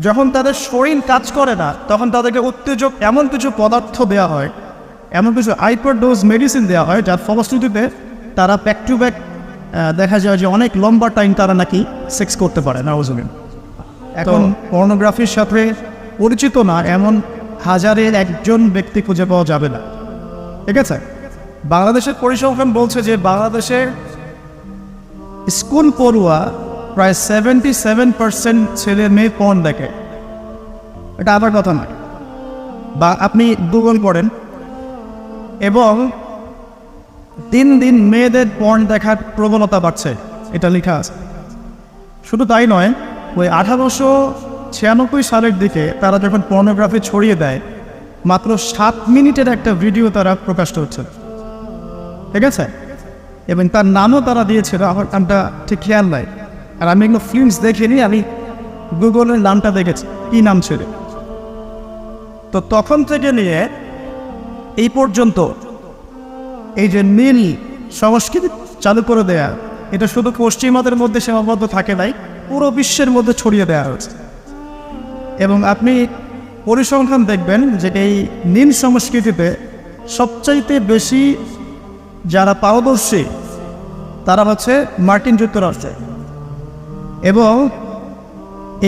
যখন তাদের শরীর কাজ করে না তখন তাদেরকে উত্তেজক এমন কিছু পদার্থ দেওয়া হয়, এমন কিছু হাইপারডোজ মেডিসিন দেওয়া হয়, যার ফলশ্রুতিতে তারা ব্যাক টু ব্যাক দেখা যায় যে অনেক লম্বা টাইম তারা নাকি সেক্স করতে পারে না। এখন পর্নোগ্রাফির সাথে পরিচিত না এমন হাজারের একজন ব্যক্তি খুঁজে পাওয়া যাবে না। ঠিক আছে, বাংলাদেশের পরিসংখ্যান বলছে যে বাংলাদেশের স্কুল পড়ুয়া প্রায় 77% ছেলে মেয়ে পর্ন দেখে। এটা আবার কথা নয়, বা আপনি গুগল করেন এবং দিন দিন মেয়েদের পর্ন দেখার প্রবণতা বাড়ছে, এটা লেখা আছে। শুধু তাই নয়, ওই 1896 সালের দিকে তারা যখন পর্নোগ্রাফি ছড়িয়ে দেয়, মাত্র 7 মিনিটের একটা ভিডিও তারা প্রকাশ করছে। ঠিক আছে, এবং তার নামও তারা দিয়েছিল, আমার নামটা ঠিক খেয়াল নাই। আর আমি এগুলো ফিল্মস দেখিনি, আমি গুগলের নামটা দেখেছি কী নাম ছিল। তো তখন থেকে নিয়ে এই পর্যন্ত এই যে নীল সংস্কৃতি চালু করে দেয়া, এটা শুধু পশ্চিমাদের মধ্যে সীমাবদ্ধ থাকে নাই, পুরো বিশ্বের মধ্যে ছড়িয়ে দেওয়া হয়েছে। এবং আপনি পরিসংখ্যান দেখবেন যে এই নীল সংস্কৃতিতে সবচাইতে বেশি যারা পারদর্শী তারা হচ্ছে মার্কিন যুক্তরাষ্ট্রে। এবং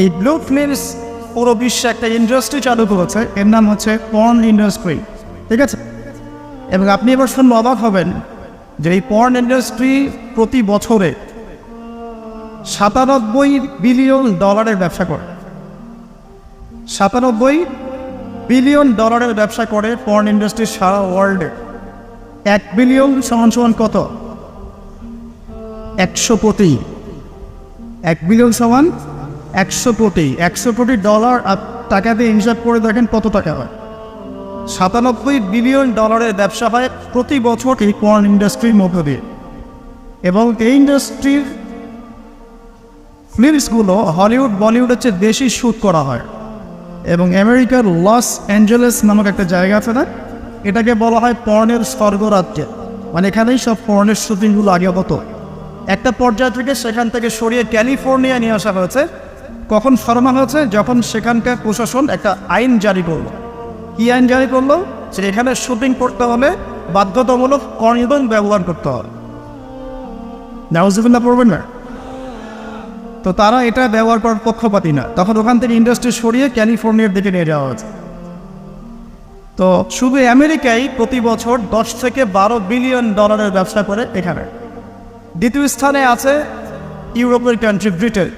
এই ব্লু ফিল্মস পুরো বিশ্বে একটা ইন্ডাস্ট্রি চালু করেছে, এর নাম হচ্ছে পর্ন ইন্ডাস্ট্রি। ঠিক আছে, এবং আপনি এবার শুনলে অবাক হবেন যে এই পর্ন ইন্ডাস্ট্রি প্রতি বছরে $97 বিলিয়ন ব্যবসা করে। $97 বিলিয়ন ব্যবসা করে পর্ন ইন্ডাস্ট্রি সারা ওয়ার্ল্ডে। 1 বিলিয়ন সমান কত? 100 কোটি। 1 বিলিয়ন সমান 100 কোটি। 100 কোটি ডলার টাকা দিয়ে হিসাব করে দেখেন কত টাকা হয়। $97 বিলিয়ন ব্যবসা হয় প্রতি বছর এই পর্ন ইন্ডাস্ট্রির মধ্য দিয়ে। এবং এই ইন্ডাস্ট্রির ফিল্মসগুলো হলিউড বলিউডের চেয়ে বেশি শ্যুট করা হয়। এবং আমেরিকার লস অ্যাঞ্জেলেস নামক একটা জায়গা আছে না, এটাকে বলা হয় পর্নের স্বর্গরাজ্য। মানে এখানেই সব পর্নের শুটিংগুলো আগে হতো। একটা পর্যায় থেকে সেখান থেকে সরিয়ে ক্যালিফোর্নিয়া নিয়ে আসা হয়েছে। কখন সরানো হয়েছে? যখন সেখানকার প্রশাসন একটা আইন জারি করলো। কী আইন জারি করলো? যে এখানে শুটিং করতে হলে বাধ্যতামূলক কন্ডোম ব্যবহার করতে হবে। নাউজুবিল্লাহ পড়বেন না? তো তারা এটা ব্যবহার করার পক্ষপাতী না, তখন ওখান থেকে ইন্ডাস্ট্রি সরিয়ে ক্যালিফোর্নিয়ার দিকে নিয়ে যাওয়া হয়েছে। তো শুধু আমেরিকায় প্রতি বছর 10 থেকে 12 বিলিয়ন ডলারের ব্যবসা করে এখানে। দ্বিতীয় স্থানে আছে ইউরোপের কান্ট্রি ব্রিটেন,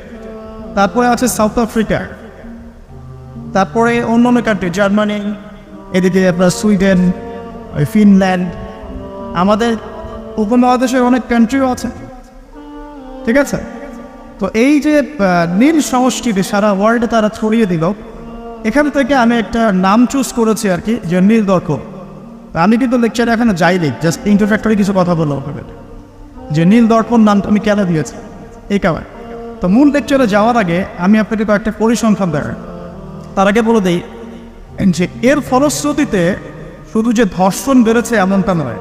তারপরে আছে সাউথ আফ্রিকা, তারপরে অন্যান্য কান্ট্রি জার্মানি, এদিকে আপনার সুইডেন, ফিনল্যান্ড, আমাদের উপমহাদেশের অনেক কান্ট্রিও আছে। ঠিক আছে, তো এই যে নীল সংস্কৃতি সারা ওয়ার্ল্ডে তারা ছড়িয়ে দিল, এখান থেকে আমি একটা নাম চুজ করেছি আর কি, যে নীল দর্পণ। আমি কিন্তু লেকচারে এখানে যাইনি, জাস্ট ইন্ট্রোডাক্টরি কিছু কথা বললাম হবে যে নীল দর্পণ নামটা আমি কেন দিয়েছি এই কারণে। তো মূল লেকচারে যাওয়ার আগে আমি আপনাকে কয়েকটা পরিসংখ্যান দেখাই। তার আগে বলে দিই যে এর ফলশ্রুতিতে শুধু যে ধর্ষণ বেড়েছে এমনটা নয়,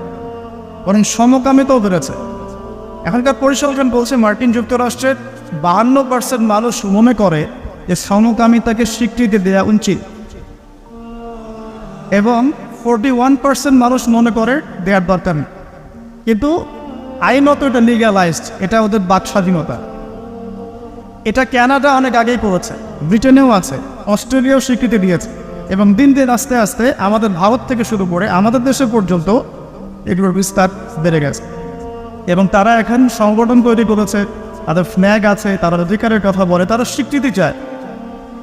বরং সমকামিতাও বেড়েছে। এখনকার পরিসংখ্যান বলছে মার্কিন যুক্তরাষ্ট্রের 52% মানুষ মনে করে যে সমকামিতাকে স্বীকৃতি দেওয়া উচিত, এবং 41% মানুষ মনে করে দেওয়ার দরকার নেই। কিন্তু আইনত এটা লিগ্যালাইজড, এটা ওদের বাক স্বাধীনতা। এটা কানাডা অনেক আগেই করেছে, ব্রিটেনেও আছে, অস্ট্রেলিয়াও স্বীকৃতি দিয়েছে, এবং দিন দিন আস্তে আস্তে আমাদের ভারত থেকে শুরু করে আমাদের দেশে পর্যন্ত এগুলোর বিস্তার বেড়ে গেছে। এবং তারা এখন সংগঠন তৈরি করেছে, তাদের ফ্ল্যাগ আছে, তারা অধিকারের কথা বলে, তারা স্বীকৃতি চায়।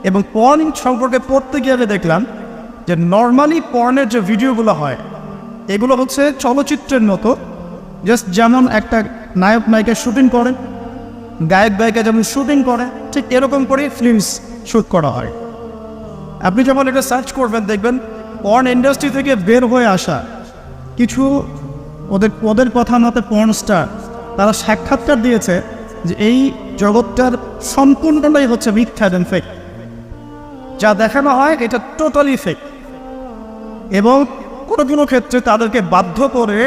এবং পর্ন সম্পর্কে পড়তে গিয়ে আমি দেখলাম যে নর্মালি পর্নের যে ভিডিওগুলো হয় এগুলো হচ্ছে চলচ্চিত্রের মতো, জাস্ট যেমন একটা নায়ক নায়িকা শুটিং করে, গায়ক গায়িকা যেমন শুটিং করে, ঠিক এরকম করেই ফিল্মস শ্যুট করা হয়। আপনি যখন এটা সার্চ করবেন দেখবেন পর্ন ইন্ডাস্ট্রি থেকে বের হয়ে আসা কিছু ওদের কথা মতে পর্ন স্টার, তারা সাক্ষাৎকার দিয়েছে যে এই জগৎটার সম্পূর্ণটাই হচ্ছে মিথ্যা এবং ফেক। যা দেখানো হয় এটা টোটালি ফেক। এবং কোনো কোনো ক্ষেত্রে তাদেরকে বাধ্য করে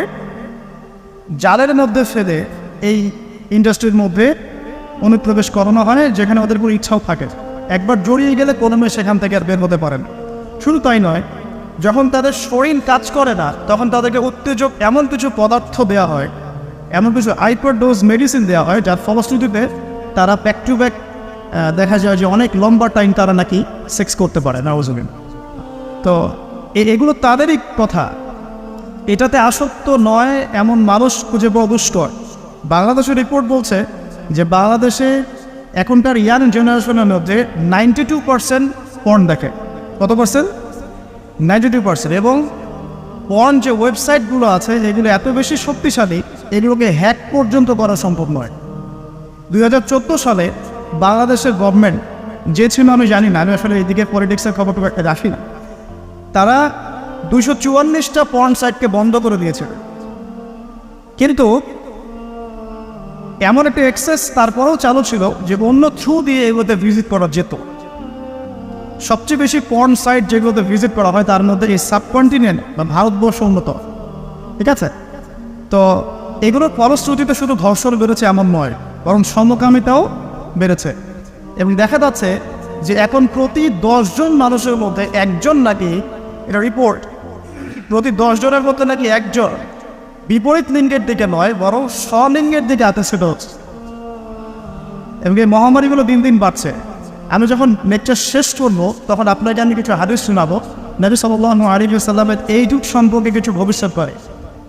জালের মধ্যে ফেলে এই ইন্ডাস্ট্রির মধ্যে অনুপ্রবেশ করানো হয়, যেখানে ওদের কোনো ইচ্ছাও থাকে। একবার জড়িয়ে গেলে কোনো মেয়ে সেখান থেকে আর বের হতে পারে না। শুধু তাই নয়, যখন তাদের শরীর কাজ করে না তখন তাদেরকে উত্তেজক এমন কিছু পদার্থ দেওয়া হয়, এমন কিছু হাইপারডোজ মেডিসিন দেওয়া হয় যার ফলশ্রুতিতে তারা ব্যাক টু ব্যাক দেখা যায় যে অনেক লম্বা টাইম তারা নাকি সেক্স করতে পারে নাউজুবিন। তো এগুলো তাদেরই কথা, এটাতে আসক্ত নয় এমন মানুষ খুঁজে পাওয়া দুষ্কর। বাংলাদেশের রিপোর্ট বলছে যে বাংলাদেশে এখনকার ইয়াং জেনারেশনের মধ্যে 92% পর্ন দেখে। কত পার্সেন্ট? 92%। এবং পর্ন যে ওয়েবসাইটগুলো আছে এগুলো এত বেশি শক্তিশালী, এগুলোকে হ্যাক পর্যন্ত করা সম্ভব নয়। 2014 সালে বাংলাদেশের গভর্নমেন্ট যে ছিল আমি জানি না, আমি আসলে এদিকে পলিটিক্সের খবর খুব একটা রাখি না, তারা 244টা পর্ন সাইটকে বন্ধ করে দিয়েছে। কিন্তু এমন একটা অ্যাক্সেস তারপরেও চালু ছিল যে অন্য থ্রু দিয়ে এগুলোতে ভিজিট করা যেত। সবচেয়ে বেশি পর্ন সাইট যেগুলোতে ভিজিট করা হয় তার মধ্যে এই সাবকন্টিনেন্ট বা ভারতবর্ষ উন্নত, ঠিক আছে? তো এগুলোর ফলশ্রুতিতে শুধু ধর্ষণ বেড়েছে এমন নয়, বরং সমকামিতাও বেড়েছে। এবং দেখা যাচ্ছে যে এখন প্রতি 10 জন মানুষের মধ্যে একজন নাকি, এটা রিপোর্ট, প্রতি 10 জনের মধ্যে নাকি একজন বিপরীত লিঙ্গের দিকে নয় বরং স্বলিঙ্গের দিকে আকর্ষিত হচ্ছে। এবং এই মহামারীগুলো দিন দিন বাড়ছে। আমি যখন লেকচার শেষ করবো তখন আপনাকে আমি কিছু হাদিস শোনাবো নবী সাল্লাল্লাহু আলাইহি ওয়াসাল্লামের এই যুগ সম্পর্কে কিছু ভবিষ্যৎবাণী।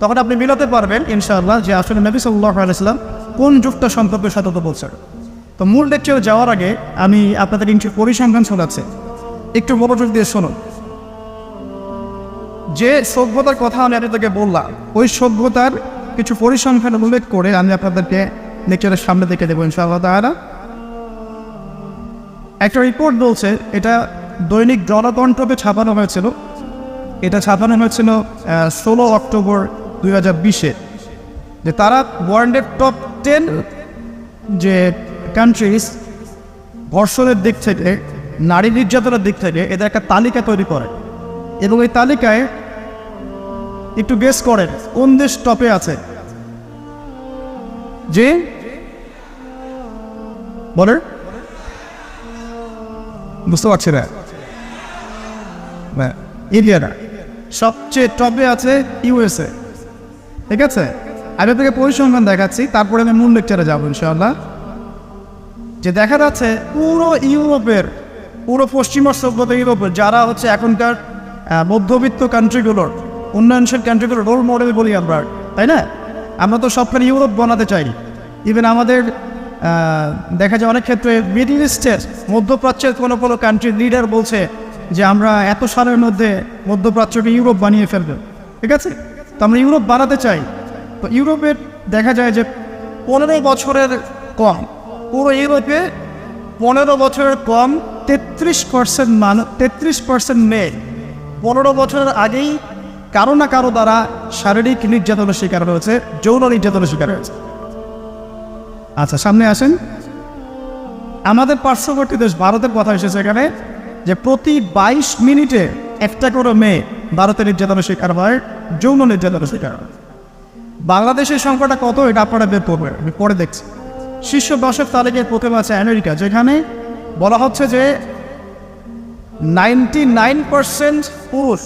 তখন আপনি মিলাতে পারবেন ইনশাআল্লাহ যে আসলে নবী সাল্লাল্লাহু আলাইহি ওয়াসাল্লাম কোন যুগটা সম্পর্কে সতর্ক বলছেন। তো মূল লেকচারে যাওয়ার আগে আমি আপনাদের কিছু পরিসংখ্যান শোনাচ্ছি, একটু মনোযোগ দিয়ে শুনুন। যে সভ্যতার কথা আমি আপনাদেরকে বললাম ওই সভ্যতার কিছু পরিসংখ্যান উল্লেখ করে আমি আপনাদেরকে লেকচারের সামনে দেখে দেবো ইনশাআল্লাহ তাআলা। একটা রিপোর্ট বলছে, এটা দৈনিক জনকণ্ঠকে ছাপানো হয়েছিল, এটা ছাপানো হয়েছিল 16 অক্টোবর 2020-এ, যে তারা ওয়ার্ল্ডের টপ 10 যে কান্ট্রিজ ধর্ষণের দিক থেকে, নারী নির্যাতনের দিক থেকে এদের একটা তালিকা তৈরি করে। এবং এই তালিকায় একটু গেস করেন কোন দেশ টপে আছে? যে বলেন, বুঝতে পারছি না, ইন্ডিয়াটা সবচেয়ে টপে আছে ইউএসএ, ঠিক আছে? আমি আপনাকে পরিসংখ্যান দেখাচ্ছি, তারপরে আমি মূল লেকচারে যাবো ইনশাআল্লাহ। যে দেখা যাচ্ছে পুরো ইউরোপের, পুরো পশ্চিমা সভ্যতা ইউরোপের যারা হচ্ছে এখনকার মধ্যবিত্ত কান্ট্রিগুলোর, উন্নয়নশীল কান্ট্রিগুলোর রোল মডেল বলি আমরা, তাই না? আমরা তো সবখানে ইউরোপ বানাতে চাই। ইভেন আমাদের দেখা যায় অনেক ক্ষেত্রে মিডল ইস্টের, মধ্যপ্রাচ্যের কোনো কোনো কান্ট্রির লিডার বলছে যে আমরা এত সালের মধ্যে মধ্যপ্রাচ্যকে ইউরোপ বানিয়ে ফেলবে, ঠিক আছে? তো আমরা ইউরোপ বানাতে চাই। তো ইউরোপের দেখা যায় যে 15 বছরের কম, পুরো ইউরোপে 15 বছরের কম 33% মেয়ে 15 বছরের আগেই কারো না কারো দ্বারা শারীরিক নির্যাতনের শিকার হয়েছে, যৌন নির্যাতনের শিকার হয়েছে। আচ্ছা, সামনে আসেন। আমাদের পার্শ্ববর্তী দেশ ভারতের কথা এসেছে এখানে, যে প্রতি 22 মিনিটে একটা করে মেয়ে ভারতের নির্যাতনের শিকার হয়, যৌন নির্যাতনের শিকার হয়। বাংলাদেশের সংখ্যাটা কত এটা আপনারা বের করবেন, আমি পরে দেখছি। শীর্ষ 10 তালিকায় প্রথমে আছে আমেরিকা, যেখানে বলা হচ্ছে যে 99% পুরুষ,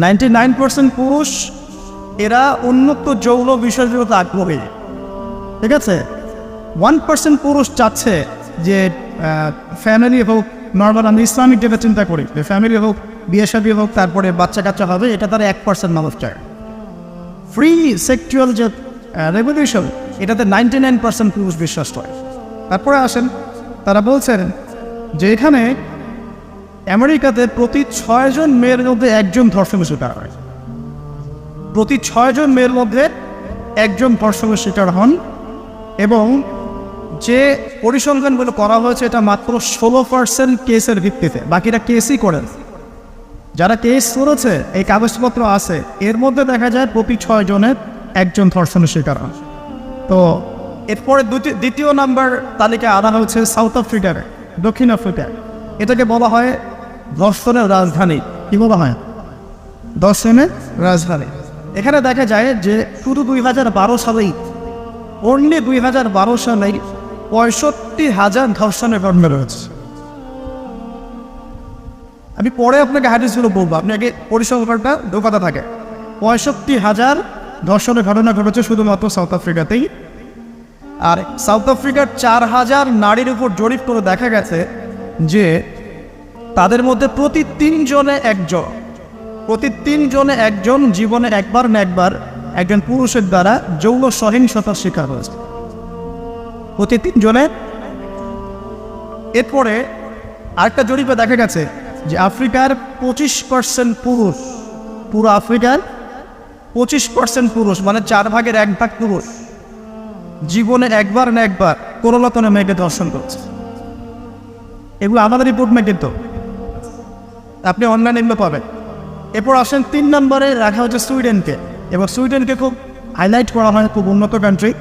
99% পুরুষ এরা উন্নত যৌন বিষয়গুলোতে আগ্রহী, ঠিক আছে? 1% পুরুষ চাচ্ছে যে ফ্যামিলি হোক, নর্মাল আমি ইসলামিক যেটা চিন্তা করি যে ফ্যামিলি হোক, বিয়ে শাদী হোক, তারপরে বাচ্চা কাচ্চা হবে, এটা তারা 1% মানুষ চায়। ফ্রি সেক্সুয়াল যে রেভলিউশন, এটাতে 99% পুরুষ বিশ্বাস করে। তারপরে আসেন, তারা বলছেন যে এখানে আমেরিকাতে প্রতি 6 জন মেয়ের মধ্যে একজন ধর্ষণের শিকার হয়, প্রতি 6 জন মেয়ের মধ্যে একজন ধর্ষণের শিকার হন। এবং যে পরিসংখ্যানগুলো করা হয়েছে এটা মাত্র 16% কেসের ভিত্তিতে, বাকিরা কেসই করেন। যারা কেস করেছে, এই কাগজপত্র আছে, এর মধ্যে দেখা যায় প্রতি 6 জনের একজন ধর্ষণের শিকার হয়। তো এরপরে দ্বিতীয় নাম্বার তালিকায় আনা হয়েছে সাউথ আফ্রিকার, দক্ষিণ আফ্রিকা। এটাকে বলা হয় ধর্ষণের রাজধানী। কি বলা হয়? ধর্ষণের রাজধানী। এখানে দেখা যায় যে শুধু 2012 সালেই, অনলি 2012 সালেই 65,000 ধর্ষণের ঘটনা রয়েছে। আমি পরে আপনাকে হাদিসগুলো বলবো, আপনি আগে পরিসংখ্যানটা দোকাতে থাকে। 65,000 ধর্ষণের ঘটনা ঘটেছে শুধুমাত্র সাউথ আফ্রিকাতেই। আর সাউথ আফ্রিকার 4,000 নারীর উপর জরিপ করে দেখা গেছে যে তাদের মধ্যে প্রতি 3 জনে একজন জীবনে একবার না একবার একজন পুরুষের দ্বারা যৌন সহিংসতার শিকার হয়েছে, প্রতি 3 জনে। এরপরে আরেকটা জরিপে দেখা গেছে যে আফ্রিকার 25% পুরুষ, পুরো আফ্রিকার 25% পুরুষ, মানে 4 ভাগের 1 ভাগ পুরুষ জীবনে একবার না একবার কোনো না কোনো মেয়েকে ধর্ষণ করছে। এগুলো আমাদের রিপোর্ট না, কিন্তু আপনি অনলাইনে এগুলো পাবেন। এরপর আসেন 3 নম্বরে রাখা হচ্ছে সুইডেনকে, এবং সুইডেনকে খুব হাইলাইট করা হয়, খুব উন্নত কান্ট্রি।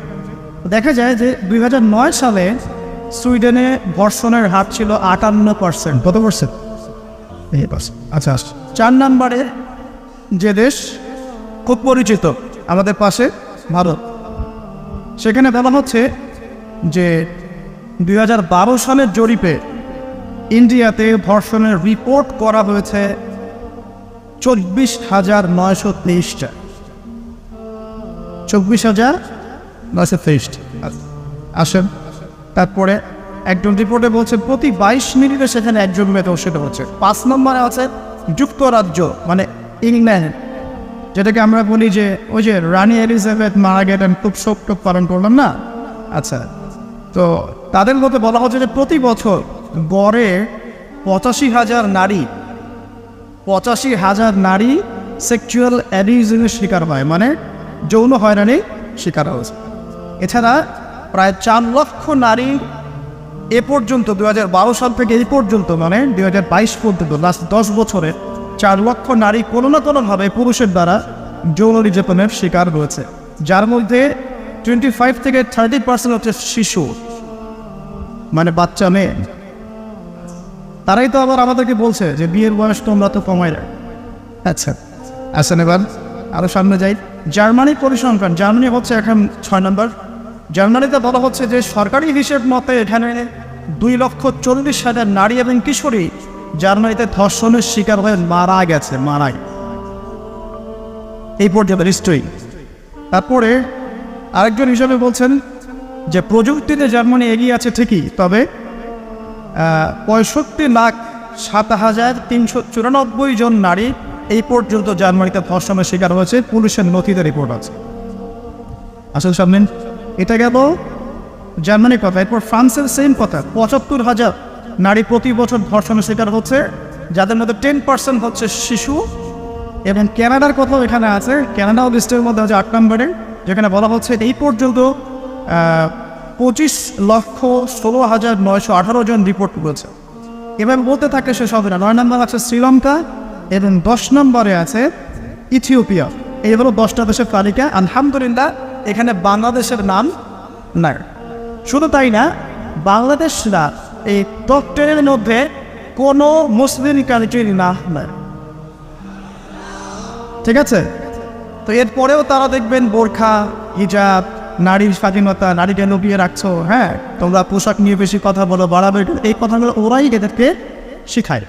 দেখা যায় যে 2009 সালে সুইডেনে ধর্ষণের হার ছিল 58%। কত পার্সেন্ট? আচ্ছা। 4 নম্বরে যে দেশ খুব পরিচিত আমাদের পাশে, ভারত, সেখানে বলা হচ্ছে যে 2012 সালের জরিপে ইন্ডিয়াতে ধর্ষণের রিপোর্ট করা হয়েছে 24,923টা। 24,923। আসেন, তারপরে একজন রিপোর্টে বলছে প্রতি 22 মিনিটে সেখানে একজন মেয়ে ধর্ষিত হচ্ছে। 5 নম্বরে আছে যুক্তরাজ্য, মানে ইংল্যান্ড, যেটাকে আমরা বলি যে ওই যে রানী এলিজাবেথ মারা গেলেন, খুব শোক পালন করলাম না। আচ্ছা, তো তাদের মধ্যে বলা হচ্ছে যে প্রতি বছর গড়ে 85,000 নারী সেক্সুয়াল অ্যাবিউজের শিকার হয়, মানে যৌন হয়রানি শিকার হয়েছে। এছাড়া প্রায় 4 লক্ষ নারী এ পর্যন্ত 2012 সাল থেকে এই পর্যন্ত, মানে 2022 পর্যন্ত, লাস্ট 10 বছরে 4 লক্ষ নারী কোনো না কোনোভাবে পুরুষের দ্বারা যৌন নির্যাতনের শিকার হয়েছে, যার মধ্যে 25 থেকে 30% হচ্ছে শিশু, মানে বাচ্চা মেয়ে। তারাই তো আবার আমাদেরকে বলছে যে বিয়ের বয়স তোমরা তো কমাই রাখ। আচ্ছা, আসেন এবার আরও সামনে যাই। জার্মানির পরিসংখ্যান, জার্মানি হচ্ছে এখন 6 নম্বর। জার্মানিতে বলা হচ্ছে যে সরকারি হিসেব মতে এখানে 2,40,000 নারী এবং কিশোরী জার্মানিতে ধর্ষণের শিকার হয়ে মারা গেছে, এই পর্যন্ত হিস্ট্রি। তারপরে আরেকজন হিসাবে বলছেন যে প্রযুক্তিতে জার্মানি এগিয়ে আছে ঠিকই, তবে 65,07,394 জন নারী এই পর্যন্ত জার্মানিতে ধর্ষণের শিকার হয়েছে, পুলিশের নথিতে রিপোর্ট আছে। আসলে সামনে এটা গেল জার্মানির কথা। এরপর ফ্রান্সের সেম কথা, 75,000 নারী প্রতি বছর ধর্ষণের শিকার হচ্ছে, যাদের মধ্যে 10% হচ্ছে শিশু। এবং কানাডার কথাও এখানে আছে, কানাডাও লিস্টের মধ্যে আছে 8 নম্বরে, যেখানে বলা হচ্ছে এই পর্যন্ত 25,16,918 জন রিপোর্ট করেছে। এবার বলতে থাকে শেষ হবে না। 9 নম্বর আছে শ্রীলঙ্কা এবং 10 নম্বরে আছে ইথিওপিয়া। এই হলো 10টা দেশের তালিকা। আলহামদুলিল্লাহ এখানে বাংলাদেশের নাম নাই। শুধু তাই না, বাংলাদেশরা এই টপ 10-এর মধ্যে কোনো মুসলিম কান্ট্রির নাম নাই, ঠিক আছে? তো এরপরেও তারা দেখবেন বোরখা, হিজাব, নারীর স্বাধীনতা, নারীকে লুকিয়ে রাখছো, হ্যাঁ তোমরা পোশাক নিয়ে বেশি কথা বলো, বাড়াবে, এই কথাগুলো ওরাই এদেরকে শিখায়।